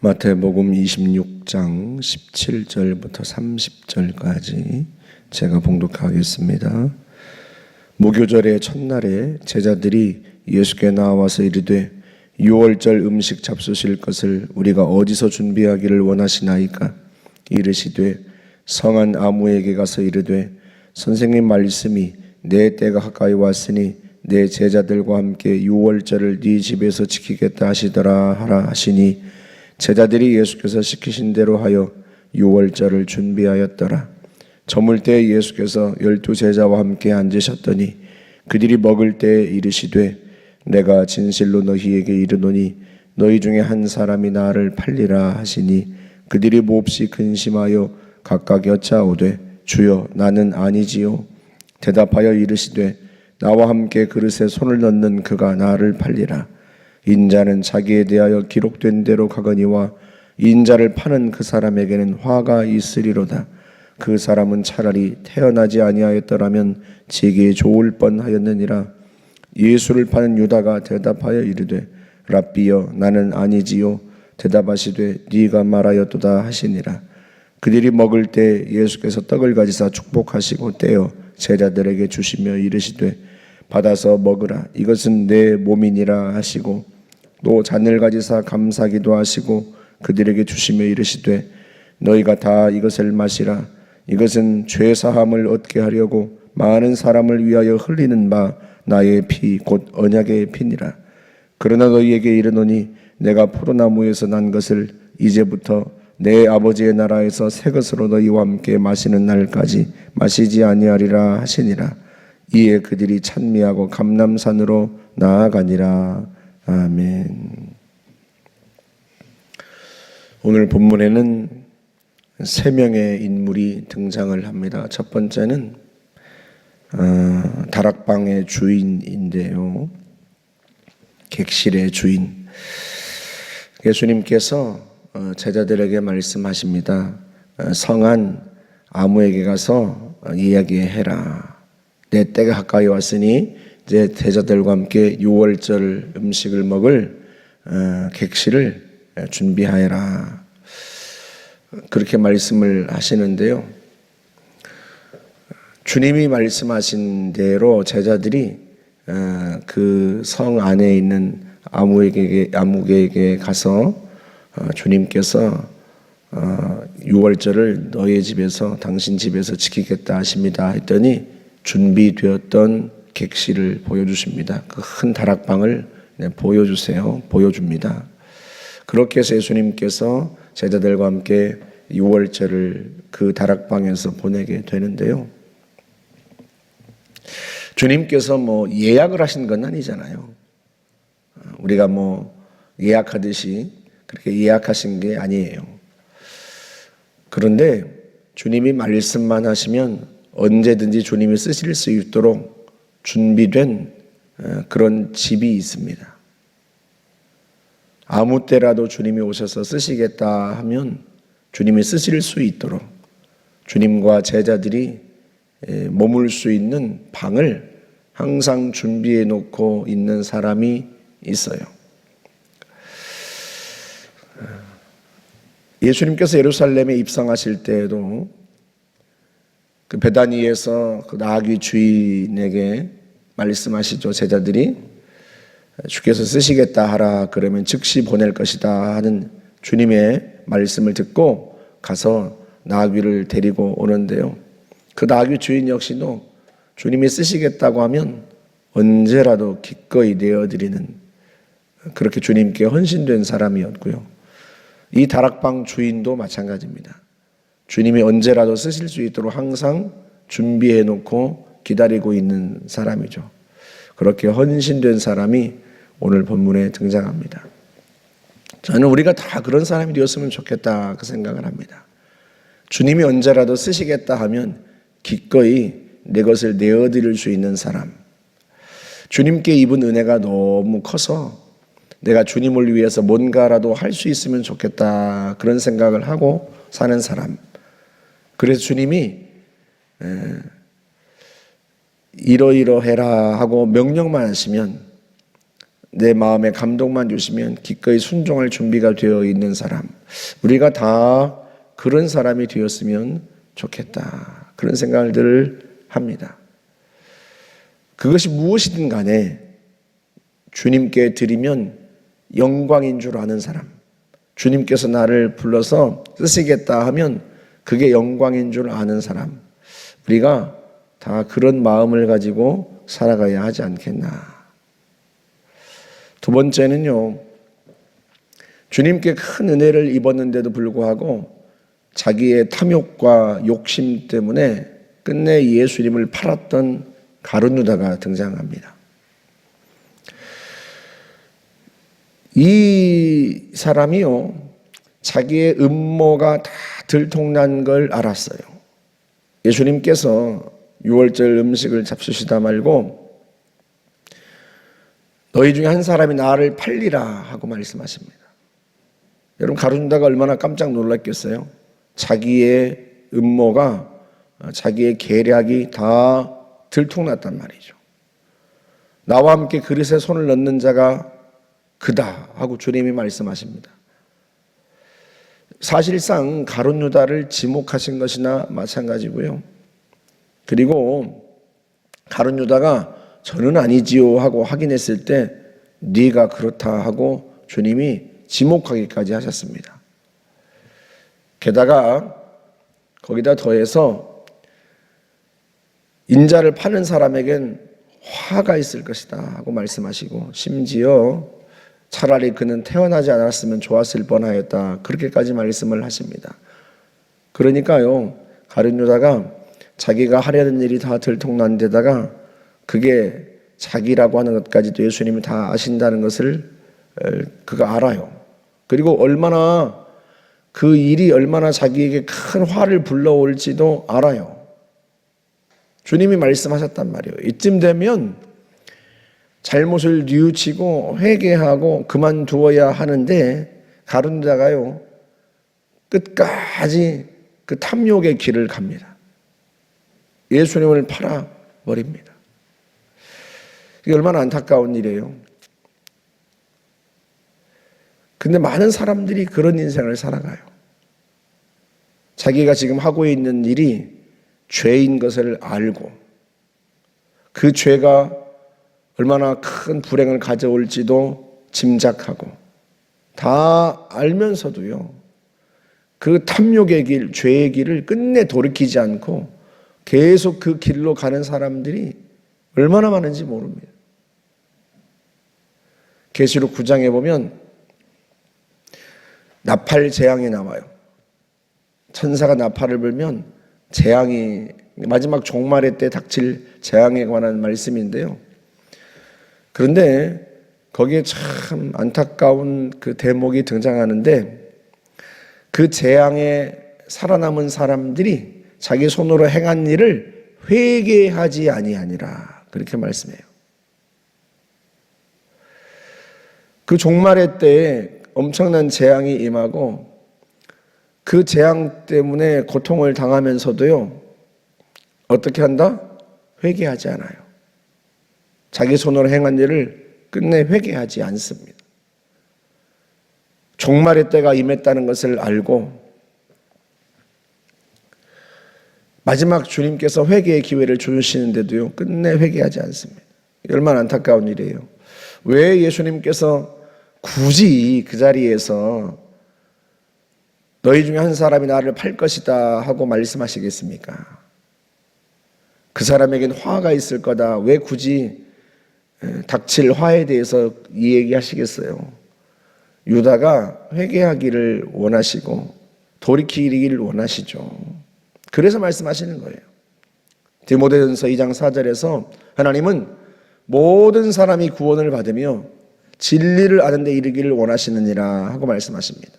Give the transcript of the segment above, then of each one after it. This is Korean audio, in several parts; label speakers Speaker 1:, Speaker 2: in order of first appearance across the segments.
Speaker 1: 마태복음 26장 17절부터 30절까지 제가 봉독하겠습니다. 무교절의 첫날에 제자들이 예수께 나와서 이르되 유월절 음식 잡수실 것을 우리가 어디서 준비하기를 원하시나이까? 이르시되 성한 아무에게 가서 이르되 선생님 말씀이 내 때가 가까이 왔으니 내 제자들과 함께 유월절을 네 집에서 지키겠다 하시더라 하라 하시니 제자들이 예수께서 시키신 대로 하여 유월절을 준비하였더라. 저물 때 예수께서 12 제자와 함께 앉으셨더니 그들이 먹을 때 이르시되 내가 진실로 너희에게 이르노니 너희 중에 한 사람이 나를 팔리라 하시니 그들이 몹시 근심하여 각각 여짜오되 주여 나는 아니지요. 대답하여 이르시되 나와 함께 그릇에 손을 넣는 그가 나를 팔리라. 인자는 자기에 대하여 기록된 대로 가거니와 인자를 파는 그 사람에게는 화가 있으리로다. 그 사람은 차라리 태어나지 아니하였더라면 제게 좋을 뻔하였느니라. 예수를 파는 유다가 대답하여 이르되 랍비여 나는 아니지요. 대답하시되 네가 말하였도다 하시니라. 그들이 먹을 때 예수께서 떡을 가지사 축복하시고 떼어 제자들에게 주시며 이르시되 받아서 먹으라. 이것은 내 몸이니라 하시고 또 잔을 가지사 감사기도 하시고 그들에게 주시며 이르시되 너희가 다 이것을 마시라. 이것은 죄 사함을 얻게 하려고 많은 사람을 위하여 흘리는 바 나의 피 곧 언약의 피니라. 그러나 너희에게 이르노니 내가 포도나무에서 난 것을 이제부터 내 아버지의 나라에서 새 것으로 너희와 함께 마시는 날까지 마시지 아니하리라 하시니라. 이에 그들이 찬미하고 감람산으로 나아가니라. 아멘. 오늘 본문에는 세 명의 인물이 등장을 합니다. 첫 번째는 다락방의 주인인데요. 객실의 주인. 예수님께서 제자들에게 말씀하십니다. 성한 아무에게 가서 이야기해라. 내 때가 가까이 왔으니 이제 제자들과 함께 유월절 음식을 먹을 객실을 준비하여라. 그렇게 말씀을 하시는데요. 주님이 말씀하신 대로 제자들이 그 성 안에 있는 아무개에게 가서 주님께서 유월절을 너희 집에서 당신 집에서 지키겠다 하십니다 했더니 준비되었던 객실을 보여주십니다. 그 큰 다락방을 보여줍니다. 그렇게 해서 예수님께서 제자들과 함께 유월절을 그 다락방에서 보내게 되는데요. 주님께서 예약을 하신 건 아니잖아요. 우리가 예약하듯이 그렇게 예약하신 게 아니에요. 그런데 주님이 말씀만 하시면 언제든지 주님이 쓰실 수 있도록 준비된 그런 집이 있습니다. 아무 때라도 주님이 오셔서 쓰시겠다 하면 주님이 쓰실 수 있도록 주님과 제자들이 머물 수 있는 방을 항상 준비해 놓고 있는 사람이 있어요. 예수님께서 예루살렘에 입성하실 때에도 그 베다니에서 그 나귀 주인에게 말씀하시죠. 제자들이 주께서 쓰시겠다 하라 그러면 즉시 보낼 것이다 하는 주님의 말씀을 듣고 가서 나귀를 데리고 오는데요. 그 나귀 주인 역시도 주님이 쓰시겠다고 하면 언제라도 기꺼이 내어드리는 그렇게 주님께 헌신된 사람이었고요. 이 다락방 주인도 마찬가지입니다. 주님이 언제라도 쓰실 수 있도록 항상 준비해 놓고 기다리고 있는 사람이죠. 그렇게 헌신된 사람이 오늘 본문에 등장합니다. 저는 우리가 다 그런 사람이 되었으면 좋겠다 그 생각을 합니다. 주님이 언제라도 쓰시겠다 하면 기꺼이 내 것을 내어드릴 수 있는 사람. 주님께 입은 은혜가 너무 커서 내가 주님을 위해서 뭔가라도 할 수 있으면 좋겠다 그런 생각을 하고 사는 사람. 그래서 주님이 이러이러해라 하고 명령만 하시면 내 마음에 감동만 주시면 기꺼이 순종할 준비가 되어 있는 사람, 우리가 다 그런 사람이 되었으면 좋겠다, 그런 생각을 늘 합니다. 그것이 무엇이든 간에 주님께 드리면 영광인 줄 아는 사람, 주님께서 나를 불러서 쓰시겠다 하면 그게 영광인 줄 아는 사람, 우리가 다 그런 마음을 가지고 살아가야 하지 않겠나. 두 번째는요, 주님께 큰 은혜를 입었는데도 불구하고 자기의 탐욕과 욕심 때문에 끝내 예수님을 팔았던 가룟 유다가 등장합니다. 이 사람이요, 자기의 음모가 다 들통난 걸 알았어요. 예수님께서 유월절 음식을 잡수시다 말고 너희 중에 한 사람이 나를 팔리라 하고 말씀하십니다. 여러분, 가룟 유다가 얼마나 깜짝 놀랐겠어요? 자기의 음모가, 자기의 계략이 다 들통났단 말이죠. 나와 함께 그릇에 손을 넣는 자가 그다 하고 주님이 말씀하십니다. 사실상 가룟 유다를 지목하신 것이나 마찬가지고요. 그리고 가룟 유다가 저는 아니지요 하고 확인했을 때 네가 그렇다 하고 주님이 지목하기까지 하셨습니다. 게다가 거기다 더해서 인자를 파는 사람에겐 화가 있을 것이다 하고 말씀하시고, 심지어 차라리 그는 태어나지 않았으면 좋았을 뻔하였다, 그렇게까지 말씀을 하십니다. 그러니까요, 가룟 유다가 자기가 하려는 일이 다 들통난 데다가 그게 자기라고 하는 것까지도 예수님이 다 아신다는 것을 그가 알아요. 그리고 얼마나 그 일이 얼마나 자기에게 큰 화를 불러올지도 알아요. 주님이 말씀하셨단 말이에요. 이쯤 되면 잘못을 뉘우치고 회개하고 그만두어야 하는데 가룟 유다가요, 끝까지 그 탐욕의 길을 갑니다. 예수님을 팔아버립니다. 이게 얼마나 안타까운 일이에요. 근데 많은 사람들이 그런 인생을 살아가요. 자기가 지금 하고 있는 일이 죄인 것을 알고 그 죄가 얼마나 큰 불행을 가져올지도 짐작하고 다 알면서도요, 그 탐욕의 길, 죄의 길을 끝내 돌이키지 않고 계속 그 길로 가는 사람들이 얼마나 많은지 모릅니다. 계시록 9장에 보면 나팔 재앙이 나와요. 천사가 나팔을 불면 재앙이, 마지막 종말의 때 닥칠 재앙에 관한 말씀인데요. 그런데 거기에 참 안타까운 그 대목이 등장하는데, 그 재앙에 살아남은 사람들이 자기 손으로 행한 일을 회개하지 아니하니라, 그렇게 말씀해요. 그 종말의 때에 엄청난 재앙이 임하고 그 재앙 때문에 고통을 당하면서도요, 어떻게 한다? 회개하지 않아요. 자기 손으로 행한 일을 끝내 회개하지 않습니다. 종말의 때가 임했다는 것을 알고 마지막 주님께서 회개의 기회를 주시는데도요, 끝내 회개하지 않습니다. 얼마나 안타까운 일이에요. 왜 예수님께서 굳이 그 자리에서 너희 중에 한 사람이 나를 팔 것이다 하고 말씀하시겠습니까? 그 사람에겐 화가 있을 거다. 왜 굳이 닥칠 화에 대해서 이 얘기하시겠어요? 유다가 회개하기를 원하시고 돌이키기를 원하시죠. 그래서 말씀하시는 거예요. 디모데전서 2장 4절에서 하나님은 모든 사람이 구원을 받으며 진리를 아는 데 이르기를 원하시느니라 하고 말씀하십니다.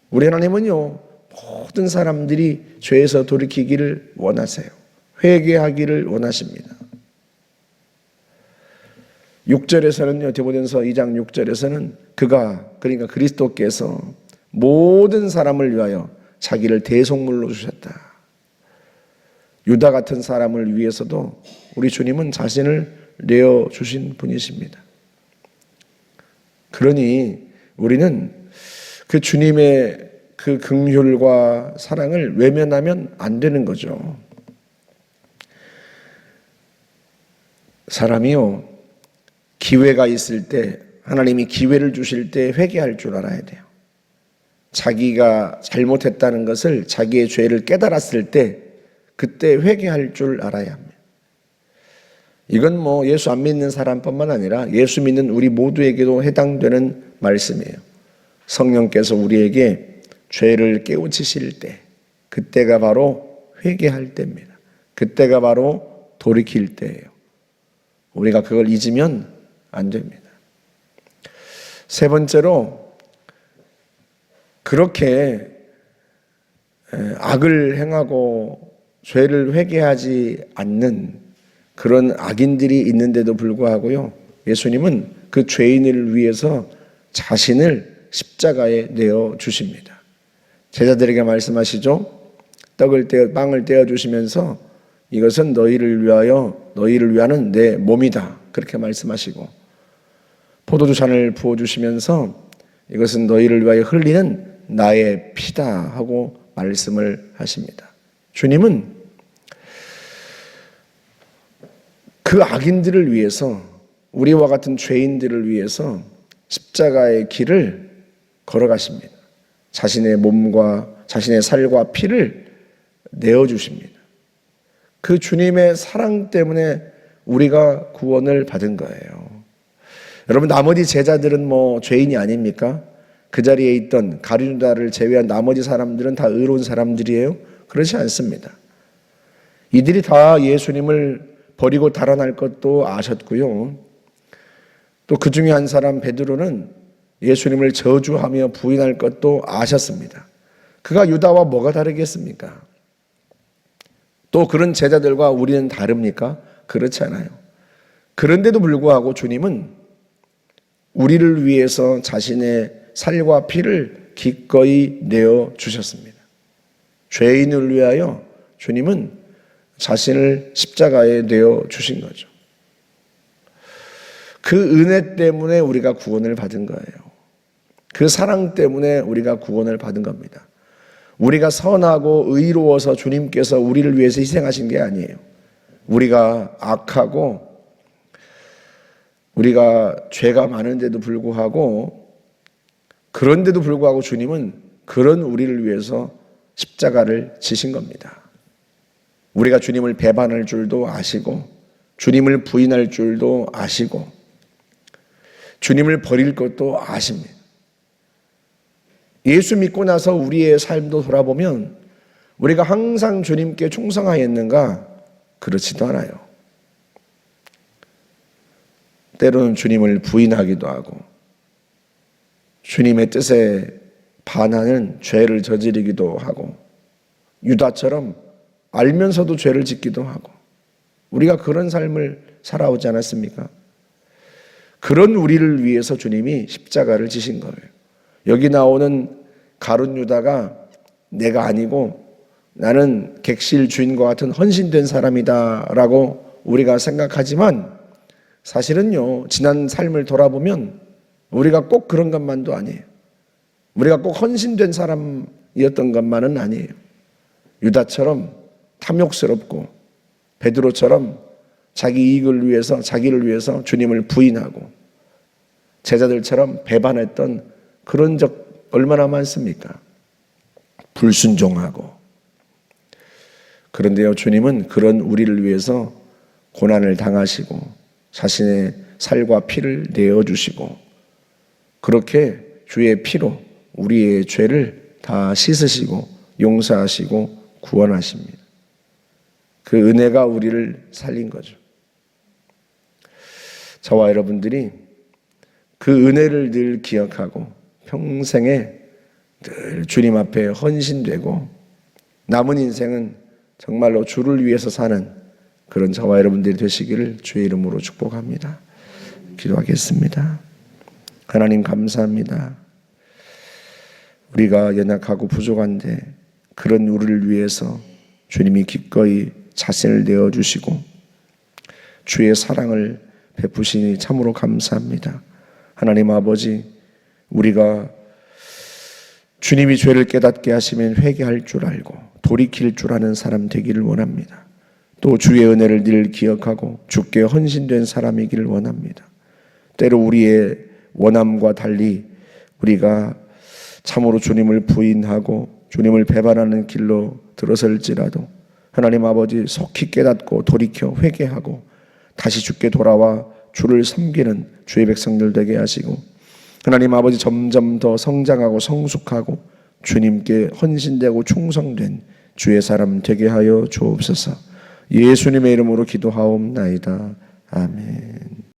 Speaker 1: 우리 하나님은요, 모든 사람들이 죄에서 돌이키기를 원하세요. 회개하기를 원하십니다. 6절에서는요, 디모데전서 2장 6절에서는 그가, 그러니까 그리스도께서 모든 사람을 위하여 자기를 대속물로 주셨다. 유다 같은 사람을 위해서도 우리 주님은 자신을 내어주신 분이십니다. 그러니 우리는 그 주님의 그 긍휼과 사랑을 외면하면 안 되는 거죠. 사람이요, 기회가 있을 때, 하나님이 기회를 주실 때 회개할 줄 알아야 돼요. 자기가 잘못했다는 것을, 자기의 죄를 깨달았을 때 그때 회개할 줄 알아야 합니다. 이건 예수 안 믿는 사람뿐만 아니라 예수 믿는 우리 모두에게도 해당되는 말씀이에요. 성령께서 우리에게 죄를 깨우치실 때, 그때가 바로 회개할 때입니다. 그때가 바로 돌이킬 때예요. 우리가 그걸 잊으면 안 됩니다. 세 번째로, 그렇게 악을 행하고 죄를 회개하지 않는 그런 악인들이 있는데도 불구하고요, 예수님은 그 죄인을 위해서 자신을 십자가에 내어 주십니다. 제자들에게 말씀하시죠. 빵을 떼어 주시면서 이것은 너희를 위하는 내 몸이다, 그렇게 말씀하시고, 포도주 잔을 부어 주시면서 이것은 너희를 위하여 흘리는 나의 피다 하고 말씀을 하십니다. 주님은 그 악인들을 위해서, 우리와 같은 죄인들을 위해서 십자가의 길을 걸어가십니다. 자신의 몸과 자신의 살과 피를 내어주십니다. 그 주님의 사랑 때문에 우리가 구원을 받은 거예요. 여러분, 나머지 제자들은 죄인이 아닙니까? 그 자리에 있던 가룟유다를 제외한 나머지 사람들은 다 의로운 사람들이에요? 그렇지 않습니다. 이들이 다 예수님을 버리고 달아날 것도 아셨고요. 또 그 중에 한 사람 베드로는 예수님을 저주하며 부인할 것도 아셨습니다. 그가 유다와 뭐가 다르겠습니까? 또 그런 제자들과 우리는 다릅니까? 그렇지 않아요. 그런데도 불구하고 주님은 우리를 위해서 자신의 살과 피를 기꺼이 내어 주셨습니다. 죄인을 위하여 주님은 자신을 십자가에 내어 주신 거죠. 그 은혜 때문에 우리가 구원을 받은 거예요. 그 사랑 때문에 우리가 구원을 받은 겁니다. 우리가 선하고 의로워서 주님께서 우리를 위해서 희생하신 게 아니에요. 우리가 악하고 우리가 죄가 많은데도 불구하고, 그런데도 불구하고 주님은 그런 우리를 위해서 십자가를 지신 겁니다. 우리가 주님을 배반할 줄도 아시고, 주님을 부인할 줄도 아시고, 주님을 버릴 것도 아십니다. 예수 믿고 나서 우리의 삶도 돌아보면 우리가 항상 주님께 충성하였는가? 그렇지도 않아요. 때로는 주님을 부인하기도 하고, 주님의 뜻에 반하는 죄를 저지르기도 하고, 유다처럼 알면서도 죄를 짓기도 하고, 우리가 그런 삶을 살아오지 않았습니까? 그런 우리를 위해서 주님이 십자가를 지신 거예요. 여기 나오는 가룟 유다가 내가 아니고 나는 객실 주인과 같은 헌신된 사람이다 라고 우리가 생각하지만, 사실은요, 지난 삶을 돌아보면 우리가 꼭 그런 것만도 아니에요. 우리가 꼭 헌신된 사람이었던 것만은 아니에요. 유다처럼 탐욕스럽고, 베드로처럼 자기 이익을 위해서, 자기를 위해서 주님을 부인하고, 제자들처럼 배반했던 그런 적 얼마나 많습니까? 불순종하고. 그런데요, 주님은 그런 우리를 위해서 고난을 당하시고 자신의 살과 피를 내어주시고, 그렇게 주의 피로 우리의 죄를 다 씻으시고 용서하시고 구원하십니다. 그 은혜가 우리를 살린 거죠. 저와 여러분들이 그 은혜를 늘 기억하고 평생에 늘 주님 앞에 헌신되고 남은 인생은 정말로 주를 위해서 사는 그런 저와 여러분들이 되시기를 주의 이름으로 축복합니다. 기도하겠습니다. 하나님 감사합니다. 우리가 연약하고 부족한데 그런 우리를 위해서 주님이 기꺼이 자신을 내어주시고 주의 사랑을 베푸시니 참으로 감사합니다. 하나님 아버지, 우리가 주님이 죄를 깨닫게 하시면 회개할 줄 알고 돌이킬 줄 아는 사람 되기를 원합니다. 또 주의 은혜를 늘 기억하고 주께 헌신된 사람이기를 원합니다. 때로 우리의 원함과 달리 우리가 참으로 주님을 부인하고 주님을 배반하는 길로 들어설지라도 하나님 아버지 속히 깨닫고 돌이켜 회개하고 다시 주께 돌아와 주를 섬기는 주의 백성들 되게 하시고, 하나님 아버지 점점 더 성장하고 성숙하고 주님께 헌신되고 충성된 주의 사람 되게 하여 주옵소서. 예수님의 이름으로 기도하옵나이다. 아멘.